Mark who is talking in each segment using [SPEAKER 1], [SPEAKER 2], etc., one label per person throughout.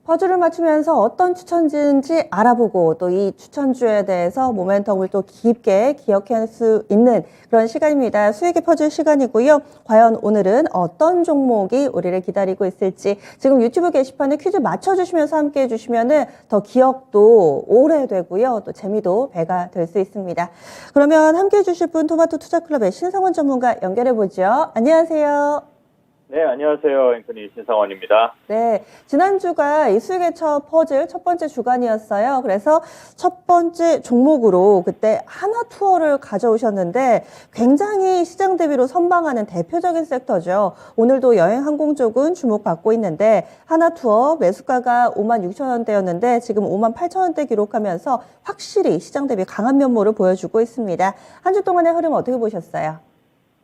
[SPEAKER 1] 퍼즐을 맞추면서 어떤 추천주인지 알아보고 또 이 추천주에 대해서 모멘텀을 또 깊게 기억할 수 있는 그런 시간입니다. 수익의 퍼즐 시간이고요. 과연 오늘은 어떤 종목이 우리를 기다리고 있을지 지금 유튜브 게시판에 퀴즈 맞춰주시면서 함께 해주시면 더 기억도 오래되고요. 또 재미도 배가 될 수 있습니다. 그러면 함께 해주실 분 토마토 투자클럽의 신성원 전문가 연결해보죠. 안녕하세요.
[SPEAKER 2] 네, 안녕하세요. 앵커니 신상원입니다.
[SPEAKER 1] 네, 지난주가 이 수익의 퍼즐 첫 번째 주간이었어요. 그래서 첫 번째 종목으로 그때 하나투어를 가져오셨는데 굉장히 시장 대비로 선방하는 대표적인 섹터죠. 오늘도 여행항공 쪽은 주목받고 있는데 하나투어 매수가가 56,000원대였는데 지금 58,000원대 기록하면서 확실히 시장 대비 강한 면모를 보여주고 있습니다. 한 주 동안의 흐름 어떻게 보셨어요?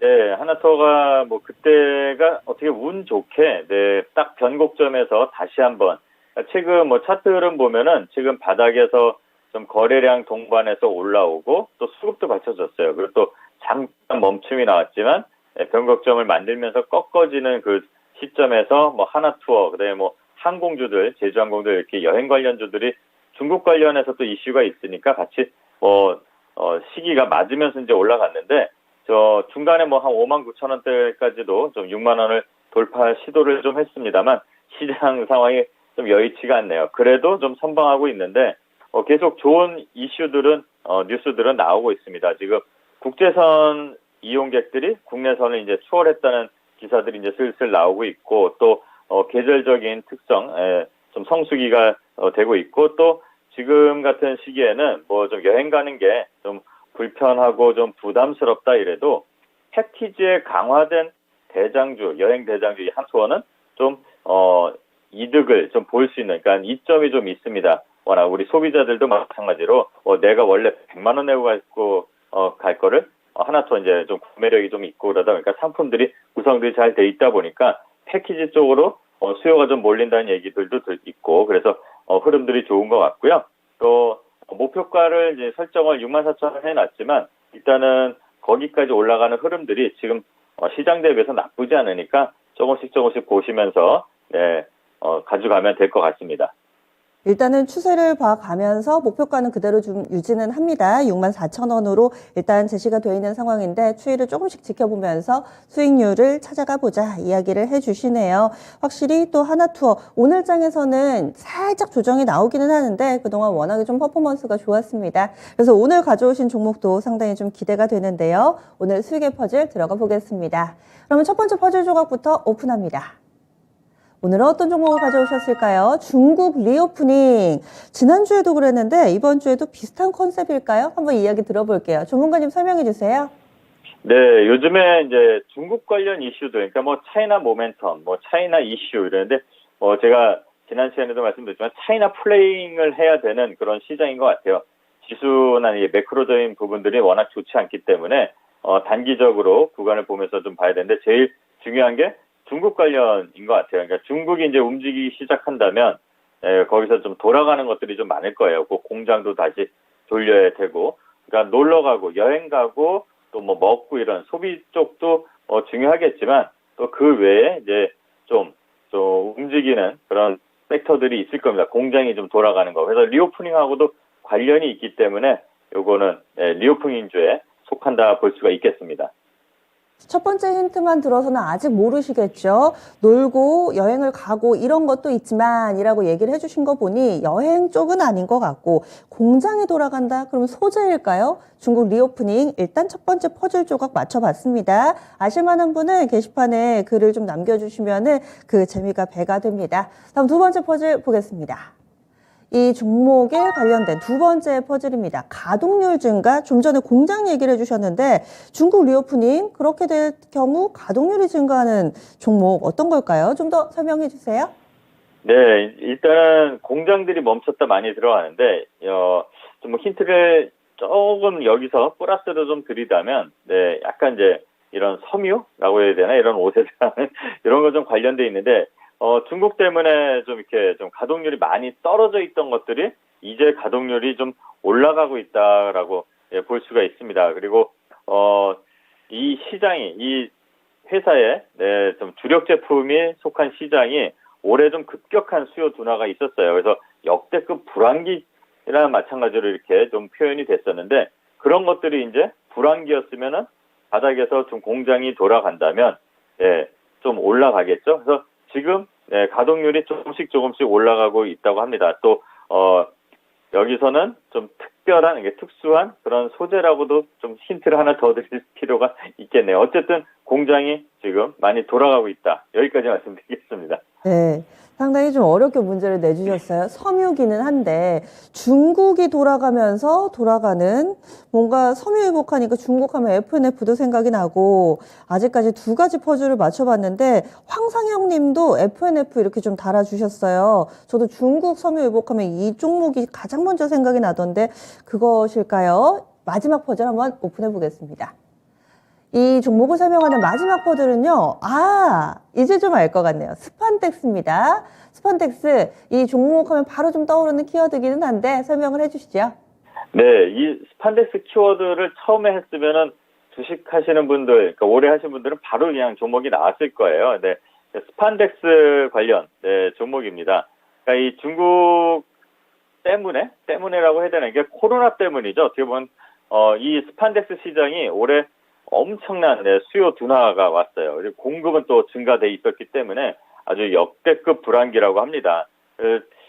[SPEAKER 2] 네, 하나투어가 그때가 어떻게 운 좋게 딱 변곡점에서 다시 한번 최근 차트 흐름 보면은 지금 바닥에서 좀 거래량 동반해서 올라오고 또 수급도 받쳐졌어요. 그리고 또 잠깐 멈춤이 나왔지만 변곡점을 만들면서 꺾어지는 그 시점에서 하나투어 그다음에 항공주들 제주항공들 이렇게 여행 관련주들이 중국 관련해서 또 이슈가 있으니까 같이 시기가 맞으면서 이제 올라갔는데 중간에 한 59,000원대까지도 좀 6만 원을 돌파할 시도를 좀 했습니다만 시장 상황이 좀 여의치가 않네요. 그래도 좀 선방하고 있는데 계속 좋은 이슈들은 뉴스들은 나오고 있습니다. 지금 국제선 이용객들이 국내선을 이제 추월했다는 기사들이 이제 슬슬 나오고 있고 또 계절적인 특성 좀 성수기가 되고 있고 또 지금 같은 시기에는 좀 여행 가는 게 좀 불편하고 좀 부담스럽다 이래도 패키지에 강화된 대장주, 여행 대장주 이 하나투어는 좀 이득을 좀 볼 수 있는 그러니까 이점이 좀 있습니다. 워낙 우리 소비자들도 마찬가지로 내가 원래 100만 원 내고 갈 거를 하나투어 이제 좀 구매력이 좀 있고 그러다 보니까 상품들이 구성들이 잘 돼 있다 보니까 패키지 쪽으로 수요가 좀 몰린다는 얘기들도 있고 그래서 흐름들이 좋은 것 같고요. 또 목표가를 이제 설정을 64,000원 해놨지만 일단은 거기까지 올라가는 흐름들이 지금 시장 대비해서 나쁘지 않으니까 조금씩 보시면서 가져가면 될 것 같습니다.
[SPEAKER 1] 일단은 추세를 봐가면서 목표가는 그대로 좀 유지는 합니다. 64,000원으로 일단 제시가 되어 있는 상황인데 추이를 조금씩 지켜보면서 수익률을 찾아가 보자 이야기를 해주시네요. 확실히 또 하나투어 오늘 장에서는 살짝 조정이 나오기는 하는데 그동안 워낙에 좀 퍼포먼스가 좋았습니다. 그래서 오늘 가져오신 종목도 상당히 좀 기대가 되는데요. 오늘 수익의 퍼즐 들어가 보겠습니다. 그러면 첫 번째 퍼즐 조각부터 오픈합니다. 오늘은 어떤 종목을 가져오셨을까요? 중국 리오프닝. 지난주에도 그랬는데 이번 주에도 비슷한 컨셉일까요? 한번 이야기 들어볼게요. 전문가님 설명해 주세요.
[SPEAKER 2] 네, 요즘에 이제 중국 관련 이슈들, 그러니까 차이나 모멘텀, 차이나 이슈 이러는데 제가 지난 시간에도 말씀드렸지만 차이나 플레잉을 해야 되는 그런 시장인 것 같아요. 지수나 이 매크로적인 부분들이 워낙 좋지 않기 때문에 단기적으로 구간을 보면서 좀 봐야 되는데 제일 중요한 게 중국 관련인 것 같아요. 그러니까 중국이 이제 움직이기 시작한다면 거기서 좀 돌아가는 것들이 좀 많을 거예요. 그 공장도 다시 돌려야 되고, 그러니까 놀러 가고 여행 가고 또 먹고 이런 소비 쪽도 중요하겠지만 또 그 외에 이제 좀 움직이는 그런 섹터들이 있을 겁니다. 공장이 좀 돌아가는 거. 그래서 리오프닝하고도 관련이 있기 때문에 요거는 리오프닝주에 속한다 볼 수가 있겠습니다.
[SPEAKER 1] 첫 번째 힌트만 들어서는 아직 모르시겠죠. 놀고 여행을 가고 이런 것도 있지만 이라고 얘기를 해주신 거 보니 여행 쪽은 아닌 것 같고 공장이 돌아간다? 그럼 소재일까요? 중국 리오프닝 일단 첫 번째 퍼즐 조각 맞춰봤습니다. 아실만한 분은 게시판에 글을 좀 남겨주시면 그 재미가 배가 됩니다. 다음 두 번째 퍼즐 보겠습니다. 이 종목에 관련된 두 번째 퍼즐입니다. 가동률 증가, 좀 전에 공장 얘기를 해주셨는데 중국 리오프닝 그렇게 될 경우 가동률이 증가하는 종목 어떤 걸까요? 좀 더 설명해 주세요.
[SPEAKER 2] 네, 일단은 공장들이 멈췄다 많이 들어가는데 좀 힌트를 조금 여기서 플러스로 좀 드리자면 약간 이제 이런 섬유라고 해야 되나 이런 옷에 대한 이런 거 좀 관련돼 있는데 중국 때문에 좀 이렇게 좀 가동률이 많이 떨어져 있던 것들이 이제 가동률이 좀 올라가고 있다라고 볼 수가 있습니다. 그리고 이 시장이 이 회사의 좀 주력 제품이 속한 시장이 올해 좀 급격한 수요 둔화가 있었어요. 그래서 역대급 불황기랑 마찬가지로 이렇게 좀 표현이 됐었는데 그런 것들이 이제 불황기였으면은 바닥에서 좀 공장이 돌아간다면 좀 올라가겠죠. 그래서 지금 가동률이 조금씩 올라가고 있다고 합니다. 또 여기서는 좀 특별한, 이게 특수한 그런 소재라고도 좀 힌트를 하나 더 드릴 필요가 있겠네요. 어쨌든 공장이 지금 많이 돌아가고 있다. 여기까지 말씀드리겠습니다.
[SPEAKER 1] 네, 상당히 좀 어렵게 문제를 내주셨어요. 섬유기는 한데 중국이 돌아가면서 돌아가는 뭔가 섬유 회복하니까 중국 하면 FNF도 생각이 나고 아직까지 두 가지 퍼즐을 맞춰봤는데 황상영 님도 FNF 이렇게 좀 달아주셨어요. 저도 중국 섬유 회복하면 이 종목이 가장 먼저 생각이 나던데 그것일까요? 마지막 퍼즐 한번 오픈해 보겠습니다. 이 종목을 설명하는 마지막 퍼즐은요. 이제 좀 알 것 같네요. 스판덱스입니다. 스판덱스, 이 종목 하면 바로 좀 떠오르는 키워드기는 한데 설명을 해주시죠.
[SPEAKER 2] 네, 이 스판덱스 키워드를 처음에 했으면은 주식 하시는 분들, 그러니까 오래 하신 분들은 바로 그냥 종목이 나왔을 거예요. 네, 스판덱스 관련 종목입니다. 그러니까 이 중국 때문에라고 해야 되나, 이게 코로나 때문이죠. 어떻게 보면 이 스판덱스 시장이 올해 엄청난 수요 둔화가 왔어요. 그리고 공급은 또 증가돼 있었기 때문에 아주 역대급 불황기라고 합니다.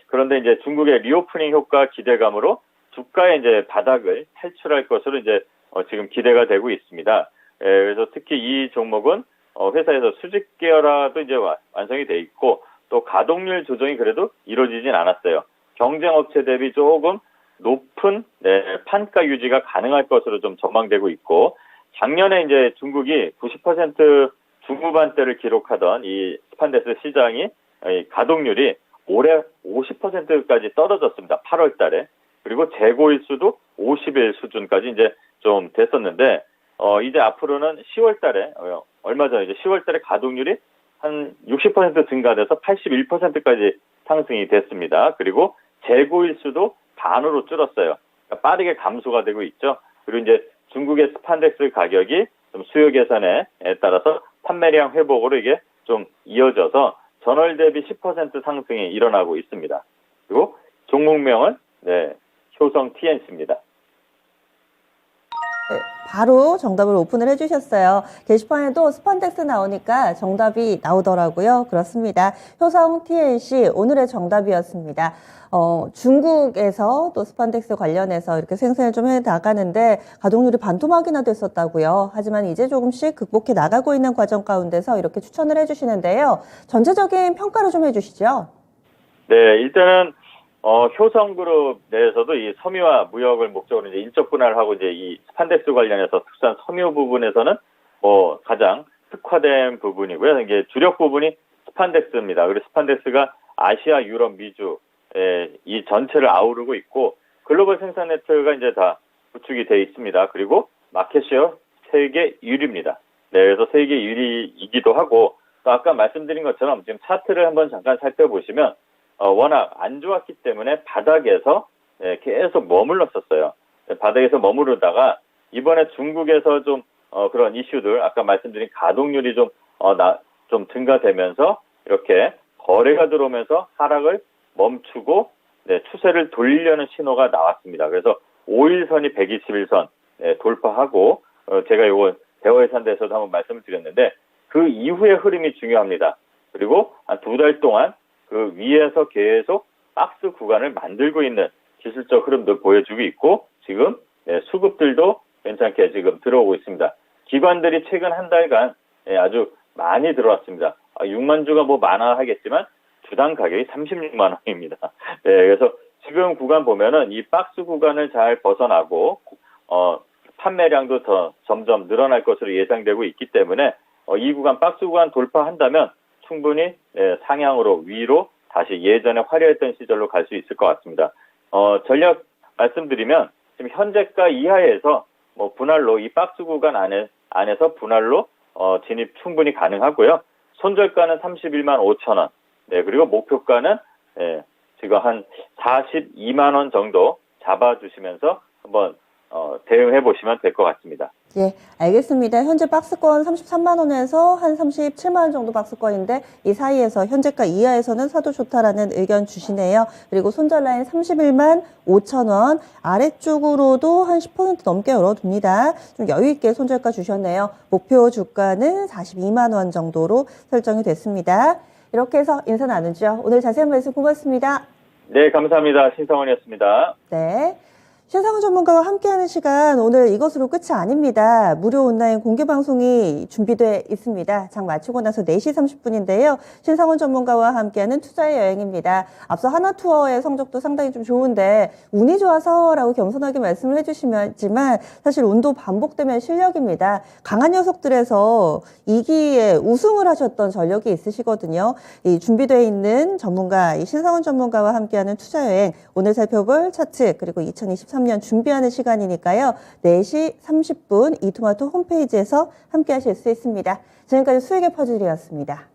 [SPEAKER 2] 그런데 이제 중국의 리오프닝 효과 기대감으로 주가의 이제 바닥을 탈출할 것으로 이제 지금 기대가 되고 있습니다. 그래서 특히 이 종목은 회사에서 수직 계열화도 이제 완성이 돼 있고 또 가동률 조정이 그래도 이루어지진 않았어요. 경쟁 업체 대비 조금 높은 판가 유지가 가능할 것으로 좀 전망되고 있고 작년에 이제 중국이 90% 중후반대를 기록하던 이 스판덱스 시장이 가동률이 올해 50%까지 떨어졌습니다. 8월 달에. 그리고 재고일수도 50일 수준까지 이제 좀 됐었는데, 이제 앞으로는 10월 달에, 얼마 전에 이제 10월 달에 가동률이 한 60% 증가돼서 81%까지 상승이 됐습니다. 그리고 재고일수도 반으로 줄었어요. 그러니까 빠르게 감소가 되고 있죠. 그리고 이제 중국의 스판덱스 가격이 좀 수요 개선에 따라서 판매량 회복으로 이게 좀 이어져서 전월 대비 10% 상승이 일어나고 있습니다. 그리고 종목명은 효성 TNC입니다.
[SPEAKER 1] 네, 바로 정답을 오픈을 해주셨어요. 게시판에도 스판덱스 나오니까 정답이 나오더라고요. 그렇습니다. 효성 TNC 오늘의 정답이었습니다. 중국에서 또 스판덱스 관련해서 이렇게 생산을 좀 해 나가는데 가동률이 반토막이나 됐었다고요. 하지만 이제 조금씩 극복해 나가고 있는 과정 가운데서 이렇게 추천을 해주시는데요. 전체적인 평가를 좀 해주시죠.
[SPEAKER 2] 네, 일단은 효성그룹 내에서도 이 섬유와 무역을 목적으로 이제 인적 분할을 하고 이제 이 스판덱스 관련해서 특수한 섬유 부분에서는 가장 특화된 부분이고요. 이게 주력 부분이 스판덱스입니다. 그리고 스판덱스가 아시아, 유럽, 미주 이 전체를 아우르고 있고 글로벌 생산 네트워크가 이제 다 구축이 돼 있습니다. 그리고 마켓쉐어 세계 1위입니다. 네, 그래서 세계 1위이기도 하고 또 아까 말씀드린 것처럼 지금 차트를 한번 잠깐 살펴보시면 워낙 안 좋았기 때문에 바닥에서 계속 머물렀었어요. 바닥에서 머무르다가 이번에 중국에서 좀 그런 이슈들 아까 말씀드린 가동률이 좀 증가되면서 이렇게 거래가 들어오면서 하락을 멈추고 추세를 돌리려는 신호가 나왔습니다. 그래서 5일선이 121선 돌파하고 제가 이거 대화의 산대에서도 한번 말씀을 드렸는데 그 이후의 흐름이 중요합니다. 그리고 한 2달 동안 그 위에서 계속 박스 구간을 만들고 있는 기술적 흐름도 보여주고 있고 지금 수급들도 괜찮게 지금 들어오고 있습니다. 기관들이 최근 한 달간 아주 많이 들어왔습니다. 6만 주가 뭐 많아 하겠지만 주당 가격이 36만 원입니다. 그래서 지금 구간 보면은 이 박스 구간을 잘 벗어나고 판매량도 더 점점 늘어날 것으로 예상되고 있기 때문에 이 구간 박스 구간 돌파한다면 충분히 상향으로 위로 다시 예전에 화려했던 시절로 갈 수 있을 것 같습니다. 전략 말씀드리면 지금 현재가 이하에서 분할로 이 박스 구간 안에서 분할로 진입 충분히 가능하고요. 손절가는 31만 5천 원. 그리고 목표가는 지금 한 42만 원 정도 잡아주시면서 한번 대응해 보시면 될 것 같습니다.
[SPEAKER 1] 예, 알겠습니다. 현재 박스권 33만 원에서 한 37만 원 정도 박스권인데 이 사이에서 현재가 이하에서는 사도 좋다라는 의견 주시네요. 그리고 손절 라인 31만 5천 원 아래쪽으로도 한 10% 넘게 열어둡니다. 좀 여유 있게 손절가 주셨네요. 목표 주가는 42만 원 정도로 설정이 됐습니다. 이렇게 해서 인사 나누죠. 오늘 자세한 말씀 고맙습니다.
[SPEAKER 2] 네, 감사합니다. 신성원이었습니다.
[SPEAKER 1] 네. 신상훈 전문가와 함께하는 시간 오늘 이것으로 끝이 아닙니다. 무료 온라인 공개 방송이 준비돼 있습니다. 장 마치고 나서 4시 30분인데요. 신상훈 전문가와 함께하는 투자의 여행입니다. 앞서 하나투어의 성적도 상당히 좀 좋은데 운이 좋아서라고 겸손하게 말씀을 해주시지만 사실 운도 반복되면 실력입니다. 강한 녀석들에서 2기에 우승을 하셨던 전력이 있으시거든요. 이 준비되어 있는 전문가, 이 신상훈 전문가와 함께하는 투자 여행 오늘 살펴볼 차트 그리고 2023년 준비하는 시간이니까요. 4시 30분 이토마토 홈페이지에서 함께 하실 수 있습니다. 지금까지 수익의 퍼즐이었습니다.